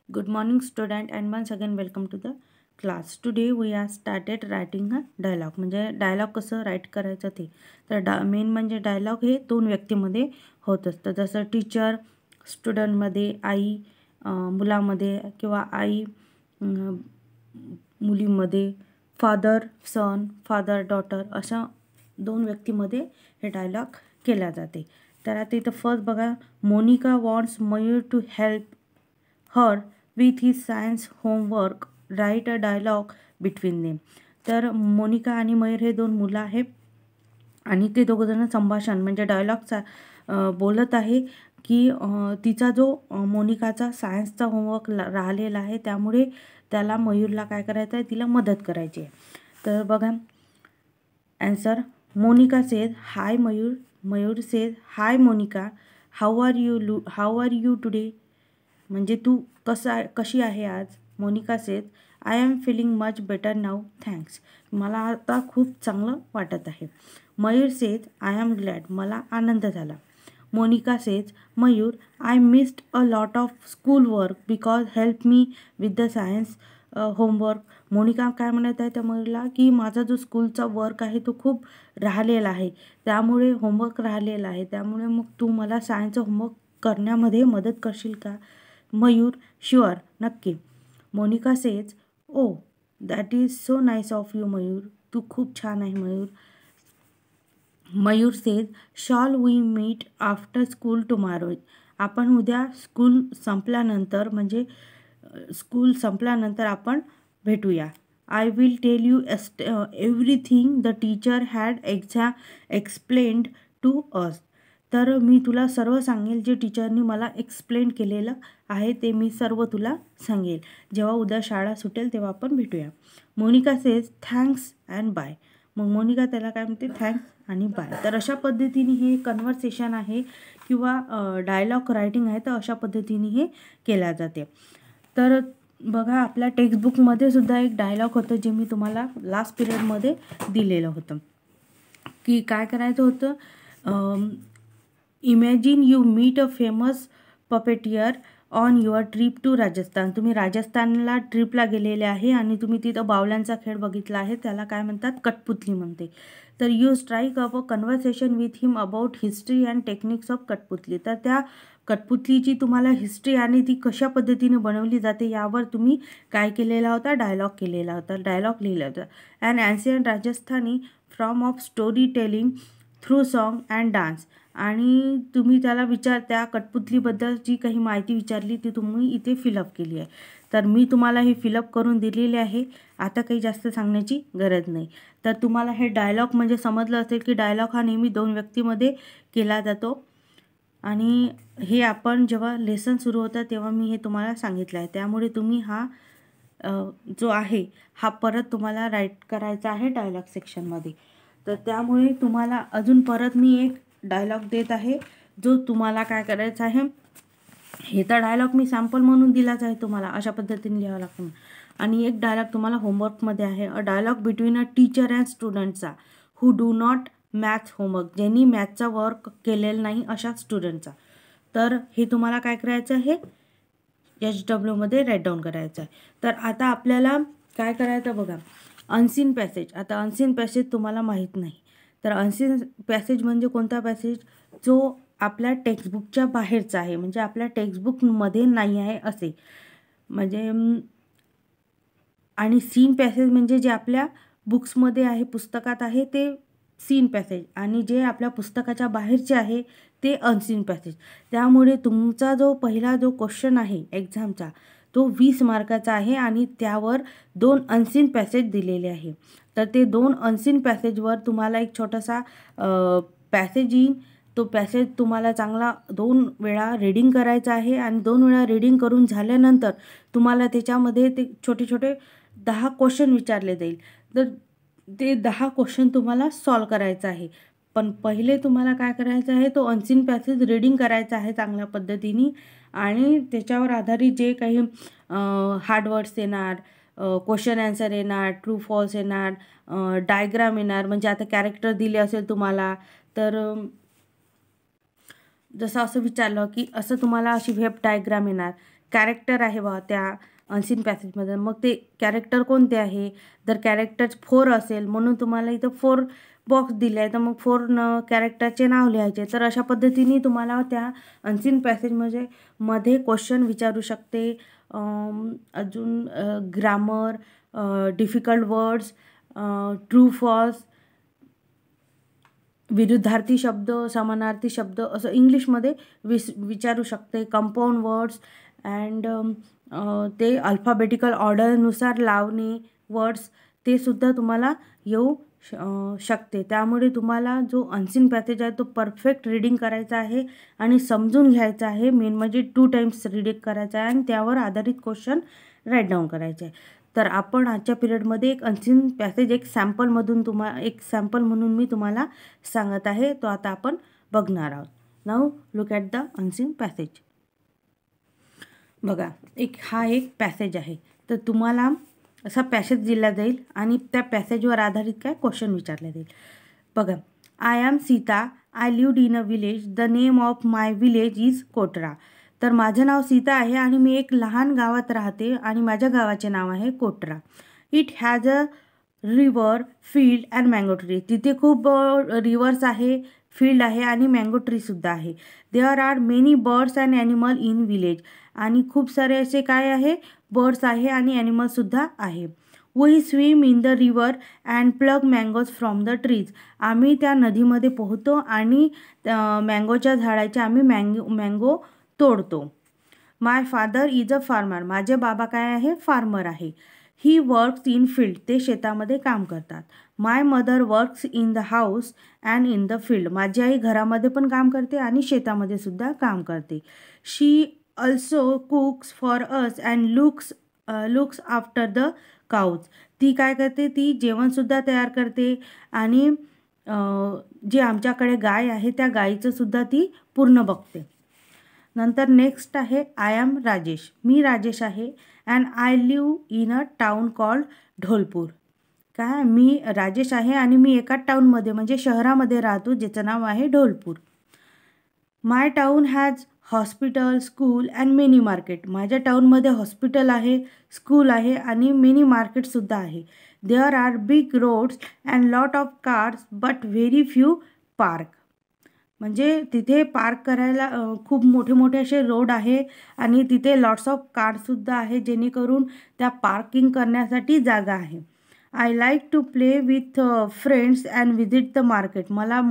Good morning, student, and once again welcome to the class. Today we are started writing a dialogue. म्हणजे dialogue कसं right करायचं ते. तर main म्हणजे dialogue हे दोन व्यक्तीमध्ये होत असतं. जसं टीचर स्टुडंटमध्ये, आई मुलामध्ये किंवा आई मुलीमध्ये, फादर सन, फादर डॉटर अशा दोन व्यक्तीमध्ये हे डायलॉग केल्या जाते. तर आता इथं फर्स्ट बघा, Monika wants Mayur to help her with his science homework, write a dialogue between them. तर मोनिका आणि मयूर हे दोन मुलं आहेत आणि ते दोघंजणं संभाषण म्हणजे डायलॉगचा बोलत आहे की तिचा जो मोनिकाचा सायन्सचा होमवर्क राहिलेला आहे, त्यामुळे त्याला मयूरला काय करायचं आहे, तिला मदत करायची आहे. तर बघा answer, Monika says hi Mayur, Mayur says hi Monika, how are you today. म्हणजे तू कशी आहे आज. Monika says I am feeling much better now thanks. मला आता खूप चांगलं वाटत आहे. Mayur says I am glad. मला आनंद झाला. Monika says Mayur I missed a lot of school work because help me with the science homework. Monika काय म्हणत आहे त्या मयूरला की माझा जो स्कूलचा वर्क आहे तो खूप राहिलेला आहे, त्यामुळे होमवर्क राहिलेला आहे, त्यामुळे मग तू मला सायन्सचं होमवर्क करण्यामध्ये मदत करशील का. मयूर शुअर, नक्की. Monika says oh that is so nice of you Mayur. तू खूप छान आहे Mayur. Mayur says shall we meet after school tomorrow. आपण उद्या स्कूल संपल्यानंतर आपण भेटूया. I will tell you everything the teacher had explained to us. तर मी तुला सर्व सांगेल जे टीचरनी मला एक्सप्लेन केलेलं आहे ते मी सर्व तुला सांगेल. जेव्हा उद्या शाळा सुटेल तेव्हा आपण भेटूया. Monika says thanks and bye. मग मोनिका त्याला काय म्हणते, थँक्स आणि बाय. तर अशा पद्धतीने हे कन्व्हर्सेशन आहे किंवा डायलॉग रायटिंग आहे, तर अशा पद्धतीने हे केल्या जाते. तर बघा आपल्या टेक्स्टबुकमध्ये सुद्धा एक डायलॉग होतं जे मी तुम्हाला लास्ट पिरियडमध्ये दिलेलं होतं की काय करायचं होतं. Imagine you meet a famous puppeteer on your trip to Rajasthan. तुम्ही राजस्थानला ट्रिपला गेलेले आहे आणि तुम्ही तिथं बावल्यांचा खेळ बघितला आहे, त्याला काय म्हणतात, कठपुतली म्हणते. तर you strike up a conversation with him about history and techniques of कठपुतली. तर त्या कठपुतलीची तुम्हाला हिस्ट्री आणि ती कशा पद्धतीने बनवली जाते यावर तुम्ही काय केलेला होता, डायलॉग केलेला होता, डायलॉग लिहिला होता. And ancient Rajasthani form of storytelling through song and dance. आणि तुम्ही त्याला त्या कठपुतलीबद्दल जी काही माहिती विचारली ती तुम्ही इथे फिलअप केली आहे. तर मी तुम्हाला हे फिलअप करून दिलेले आहे. आता काही जास्त सांगण्याची गरज नाही. तर तुम्हाला हे डायलॉग म्हणजे समजलं असेल की डायलॉग हा नेहमी दोन व्यक्तीमध्ये केला जातो. आणि हे आपण जेव्हा लेसन सुरू होतं तेव्हा मी हे तुम्हाला सांगितलं आहे. त्यामुळे तुम्ही हा जो आहे हा परत तुम्हाला राईट करायचा आहे डायलॉग सेक्शनमध्ये. तर त्यामुळे तुम्हाला अजून परत मी एक डायलॉग देत आहे जो तुम्हाला काय करायचा आहे. हे तर डायलॉग मी सॅम्पल म्हणून दिलाच आहे तुम्हाला, अशा पद्धतीने लिहावं लागतं. आणि एक डायलॉग तुम्हाला होमवर्कमध्ये आहे, a dialogue between a teacher and स्टुडंटचा who do not maths homework. ज्यांनी मॅथचा वर्क केलेलं नाही अशा स्टुडंटचा. तर हे तुम्हाला काय करायचं आहे, HWमध्ये राईट डाऊन करायचं आहे. तर आता आपल्याला काय करायचं बघा, अनसीन पॅसेज. आता अनसीन पॅसेज तुम्हाला माहीत नाही. तर अनसीन पॅसेज म्हणजे कोणता पॅसेज, जो आपल्या टेक्स्टबुकच्या बाहेरचा आहे, म्हणजे आपल्या टेक्स्टबुकमध्ये नाही आहे असे. म्हणजे आणि सीन पॅसेज म्हणजे जे आपल्या बुक्समध्ये आहे, पुस्तकात आहे ते सीन पॅसेज, आणि जे आपल्या पुस्तकाच्या बाहेरचे आहे ते अनसीन पॅसेज. त्यामुळे तुमचा जो पहिला जो क्वेश्चन आहे एक्झामचा तो 20 मार्काचा आहे आणि त्यावर 2 अनसीन पॅसेज दिलेले आहे. तर ते 2 अनसीन पॅसेजवर तुम्हाला एक छोटासा पॅसेज येईल. तो पॅसेज तुम्हाला चांगला 2 वेळा रीडिंग करायचा आहे आणि 2 वेळा रीडिंग करून झाल्यानंतर तुम्हाला त्याच्यामध्ये ते छोटे छोटे 10 क्वेश्चन विचारले जाईल. तर ते 10 क्वेश्चन तुम्हाला सॉल्व करायचं आहे. पण पहिले तुम्हाला काय करायचं आहे, तो अनसीन पॅसेज रीडिंग करायचा आहे चांगल्या पद्धतीने आणि त्याच्यावर आधारित जे काही हार्ड वर्ड्स येणार, क्वेश्चन आन्सर येणार, ट्रू फॉल्स येणार, डायग्राम येणार. म्हणजे आता कॅरेक्टर दिले असेल तुम्हाला तर जसं असं विचारलं की असं तुम्हाला अशी वेब डायग्राम येणार, कॅरेक्टर आहे बा त्या अनसीन पॅसेजमध्ये, मग ते कॅरेक्टर कोणते आहे? जर कॅरेक्टर 4 असेल म्हणून तुम्हाला इथं 4 बॉक्स दिले आहे, तर मग 4 कॅरेक्टरचे नाव लिहायचे. तर अशा पद्धतीने तुम्हाला त्या अनसीन पॅसेजमध्ये क्वेश्चन विचारू शकते. अजून grammar, difficult words, true false, विरुद्धार्थी शब्द, समानार्थी शब्द असं इंग्लिशमध्ये विचारू शकते. कंपाऊंड वर्ड्स अँड ते अल्फाबेटिकल ऑर्डरनुसार लावणे वर्ड्स, ते सुद्धा तुम्हाला येऊ शकते. त्यामुळे तुम्हाला जो अनसीन पॅसेज आहे तो परफेक्ट रीडिंग करायचा आहे आणि समजून घ्यायचा आहे. मेन म्हणजे 2 टाइम्स रीडिंग करायचं आहे आणि त्यावर आधारित क्वेश्चन राईट डाऊन करायचे आहे. तर आपण आजच्या पिरियडमध्ये एक अनसीन पॅसेज एक सॅम्पल म्हणून मी तुम्हाला सांगत आहे, तो आता आपण बघणार आहोत. Now look at the unseen passage. बघा, हा एक पॅसेज आहे. तर तुम्हाला असा पॅसेज दिला जाईल आणि त्या पॅसेजवर आधारित काय क्वेश्चन विचारले जाईल. बघा, I am Sita, I lived in a village, the name of my village is Kotra. तर माझं नाव सीता आहे आणि मी एक लहान गावात राहते आणि माझ्या गावाचे नाव आहे कोटरा. It has a river, field and mango tree. तिथे खूप रिव्हर्स आहे, फील्ड आहे आणि मँगो ट्रीसुद्धा आहे. There are many birds and animal in village. आणि खूप सारे असे काय आहे, बर्ड्स आहे आणि ॲनिमल्ससुद्धा आहे. We swim in the river and pluck mangoes from the trees. आम्ही त्या नदीमध्ये पोहतो आणि मँगोच्या झाडाचे आम्ही मँगो तोडतो. My father is a farmer. माझे बाबा काय आहे, फार्मर आहे. He works in field. ते शेतामध्ये काम करतात. My mother works in the house and in the field. माझी आई घरामध्ये पण काम करते आणि शेतामध्ये सुद्धा काम करते. She also cooks for us and looks after the cows. ती काय करते, ती जेवणसुद्धा तयार करते आणि जे आमच्याकडे गाय आहे त्या गाईचं सुद्धा ती पूर्ण बघते. नंतर नेक्स्ट आहे, आय एम राजेश. मी राजेश आहे and I live in a town called Dholpur. काय, मी राजेश आहे आणि मी एका टाउनमध्ये म्हणजे शहरामध्ये राहतो ज्याचं नाव आहे Dholpur. My town has hospital, school and mini market. माझ्या टाउनमध्ये हॉस्पिटल आहे, स्कूल आहे आणि मिनी मार्केटसुद्धा आहे. There are big roads and lot of cars but very few park. म्हणजे तिथे पार्क करायला खूप मोठे मोठे असे रोड आहे आणि तिथे लॉट्स ऑफ कारसुद्धा आहे, जेणेकरून त्या पार्किंग करण्यासाठी जागा आहे. I like to play with friends and visit the market. मला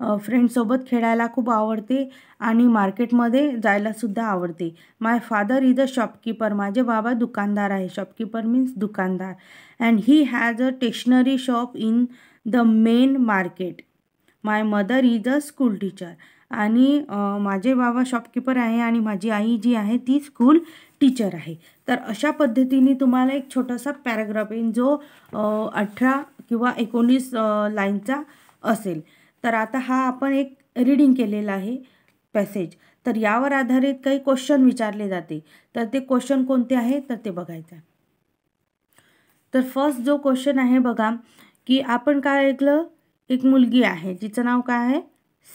फ्रेंड्ससोबत खेळायला खूप आवडते आणि मार्केटमध्ये जायलासुद्धा आवडते. My father is a shopkeeper. माझे बाबा दुकानदार आहे. शॉपकीपर मीन्स दुकानदार. And he has a stationery shop in the main market. My mother is a school teacher. आणि माझे बाबा शॉपकीपर आहे आणि माझी आई जी आहे ती स्कूल टीचर आहे. तर अशा पद्धतीने तुम्हाला एक छोटासा पॅराग्राफ येईल जो 18 किंवा 19 लाईनचा असेल. तर आता हा आपण एक रीडिंग केलेला आहे पॅसेज. तर यावर आधारित काही क्वेश्चन विचारले जाते. तर ते क्वेश्चन कोणते आहे तर ते बघायचं. तर फर्स्ट जो क्वेश्चन आहे बघा, की आपण काय ऐकलं, एक मुलगी आहे जिचं नाव काय आहे,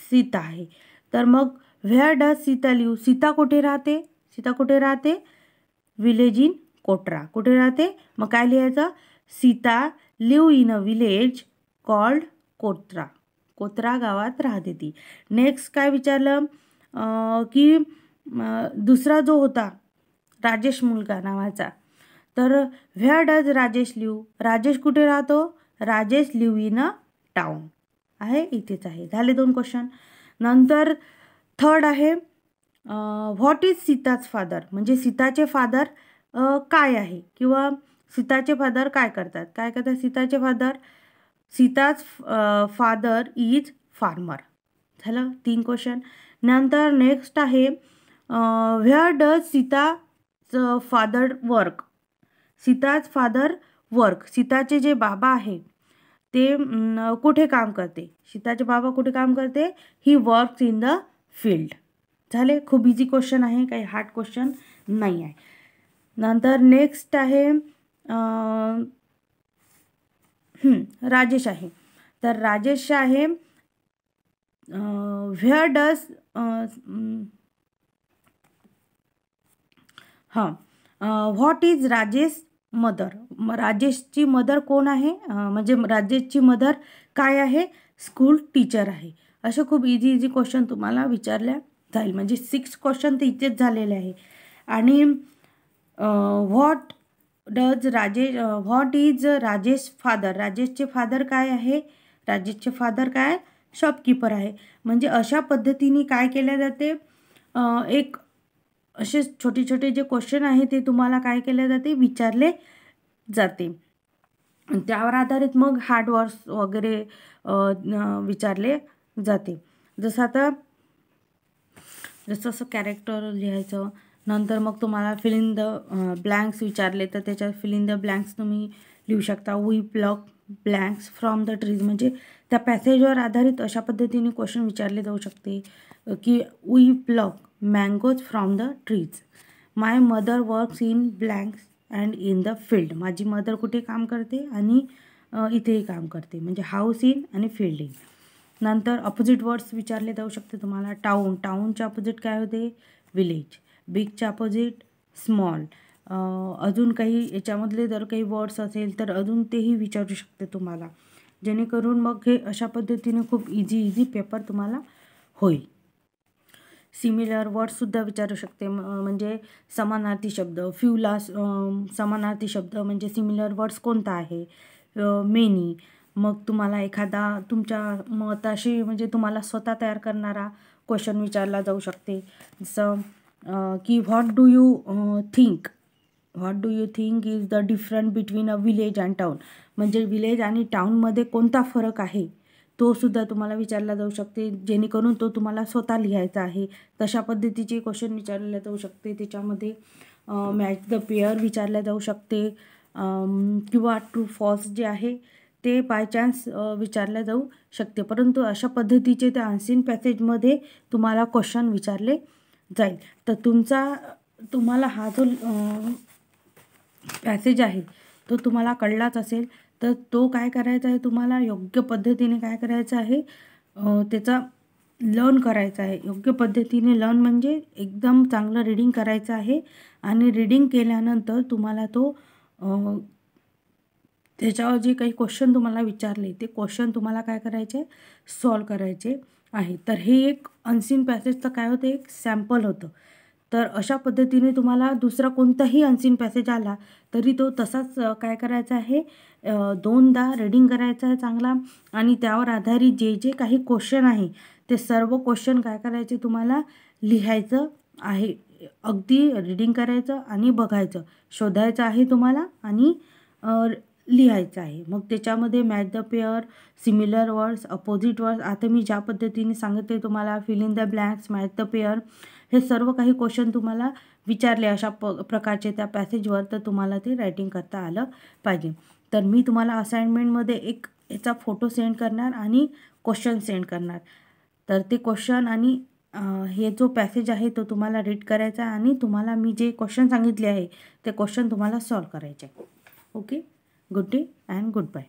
सीता आहे. तर मग where does Sita live. Sita कुठे राहते, सीता कुठे राहते, विलेज इन कोटरा. कुठे राहते, मग काय लिहायचं, Sita leave in a village called कोटरा. कोटरा गावात राहते ती. नेक्स्ट काय विचारलं, की दुसरा जो होता राजेश मुलगा नावाचा, तर where does Rajesh live. Rajesh कुठे राहतो, Rajesh live in a town आहे, इथेच आहे. झाले 2 क्वेश्चन. नंतर थर्ड आहे, व्हॉट इज सीताज फादर. म्हणजे सीताचे फादर काय आहे किंवा सीताचे फादर काय करतात. सीताचे father, Sita's father is farmer. झालं 3 क्वेश्चन. नंतर नेक्स्ट आहे, where does Sita's father work. Sita's father work. सीताचे जे बाबा आहे ते कुठे काम करते. सीताचे बाबा कुठे काम करते, ही वर्क्स इन द फील्ड. झाले, खूप इझी क्वेश्चन आहे, काही हार्ड क्वेश्चन नाही आहे. नंतर नेक्स्ट आहे, राजेश आहे. तर राजेश आहे, व्हेअर डज हां, व्हॉट इज राजेश मदर? राजेशची मदर कोण आहे? म्हणजे राजेशची मदर काय आहे? स्कूल टीचर आहे. असे खूप इझी क्वेश्चन तुम्हाला विचारल्या जाईल. म्हणजे 6 क्वेश्चन तर इथेच झालेले आहे. आणि what does Rajesh what is Rajesh father? राजेशचे फादर काय आहे? राजेशचे फादर काय? शॉपकीपर आहे. म्हणजे अशा पद्धतीने काय केले जाते, एक असे छोटे छोटे जे क्वेश्चन आहे ते तुम्हाला काय केले जाते, विचारले जाते. त्यावर आधारित मग हार्ड वर्ड्स वगैरे विचारले जाते. जसं असं कॅरेक्टर लिहायचं. नंतर मग तुम्हाला फिल इन द ब्लँक्स विचारले तर त्याच्यात फिल इन द ब्लँक्स तुम्ही लिहू शकता. We pluck blanks from the trees. म्हणजे त्या पॅसेजवर आधारित अशा पद्धतीने क्वेश्चन विचारले जाऊ शकते की we pluck mangoes from the trees. My mother works in blanks and in the field. माझी मदर कुठे काम करते आणि इथेही काम करते. म्हणजे हाऊस इन आणि फील्ड इन. नंतर अपोजिट वर्ड्स विचारले जाऊ शकते तुम्हाला. टाऊन. टाऊनच्या अपोजिट काय होते? विलेज. बिगच्या अपोजिट स्मॉल. अजून काही याच्यामधले जर काही वर्ड्स असेल तर अजून तेही विचारू शकते तुम्हाला. जेणेकरून मग हे अशा पद्धतीने खूप इझी पेपर तुम्हाला होईल. सिमिलर वर्ड्ससुद्धा विचारू शकते. म्हणजे समानार्थी शब्द. फ्यूला समानार्थी शब्द म्हणजे सिमिलर वर्ड्स कोणता आहे? मेनी. मग तुम्हाला एखादा तुमच्या मताशी म्हणजे तुम्हाला स्वतः तयार करणारा क्वेश्चन विचारला जाऊ शकते. जसं की what do you think is the different between a village and town. म्हणजे विलेज आणि टाऊनमध्ये कोणता फरक आहे तो सुद्धा तुम्हाला विचारला जाऊ शकते. जेणेकरून तो तुम्हाला स्वतः लिहायचा आहे. तशा पद्धतीचे क्वेश्चन विचारले जाऊ शकते. त्याच्यामध्ये मॅच द पेअर विचारल्या जाऊ शकते किंवा ट्रू फॉल्स जे आहे ते बाय चान्स विचारल्या जाऊ शकते. परंतु अशा पद्धतीचे त्या अनसीन पॅसेजमध्ये तुम्हाला क्वेश्चन विचारले जाईल. तर तुम्हाला हा जो पॅसेज आहे तो तुम्हाला कळलाच असेल. तर तो काय करायचा आहे, तुम्हाला योग्य पद्धतीने काय करायचं आहे, त्याचा लर्न करायचा आहे. योग्य पद्धतीने लर्न म्हणजे एकदम चांगलं रीडिंग करायचं आहे. आणि रीडिंग केल्यानंतर तुम्हाला तो त्याच्यावर जे काही क्वेश्चन तुम्हाला विचारले ते क्वेश्चन तुम्हाला काय करायचे, सॉल्व करायचे आहे. तर हे एक अनसीन पॅसेजचं काय होतं, एक सॅम्पल होतं. तर अशा पद्धतीने तुम्हाला दुसरा कोणताही अनसीन पॅसेज आला तरी तो तसाच काय करायचा आहे, 2दा रीडिंग करायचा आहे चांगला. आणि त्यावर आधारित जे जे काही क्वेश्चन आहे ते सर्व क्वेश्चन काय करायचे, तुम्हाला लिहायचं आहे. अगदी रीडिंग करायचं आणि बघायचं, शोधायचं आहे तुम्हाला आणि लिहायचं आहे. मग त्याच्यामध्ये match the pair, similar words, opposite words, आता मी ज्या पद्धतीने सांगितले तुम्हाला, fill in the blanks, match the pair, हे सर्व काही क्वेश्चन तुम्हाला विचारले अशा प्रकारचे त्या पॅसेजवर, तर तुम्हाला ते रायटिंग करता आलं पाहिजे. तर मी तुम्हाला असाइनमेंटमध्ये एक याचा फोटो सेंड करणार आणि क्वेश्चन सेंड करणार. तर ते क्वेश्चन आणि हे जो पॅसेज आहे तो तुम्हाला रीड करायचा आणि तुम्हाला मी जे क्वेश्चन सांगितले आहे ते क्वेश्चन तुम्हाला सॉल्व करायचे. Okay. Good day and good bye.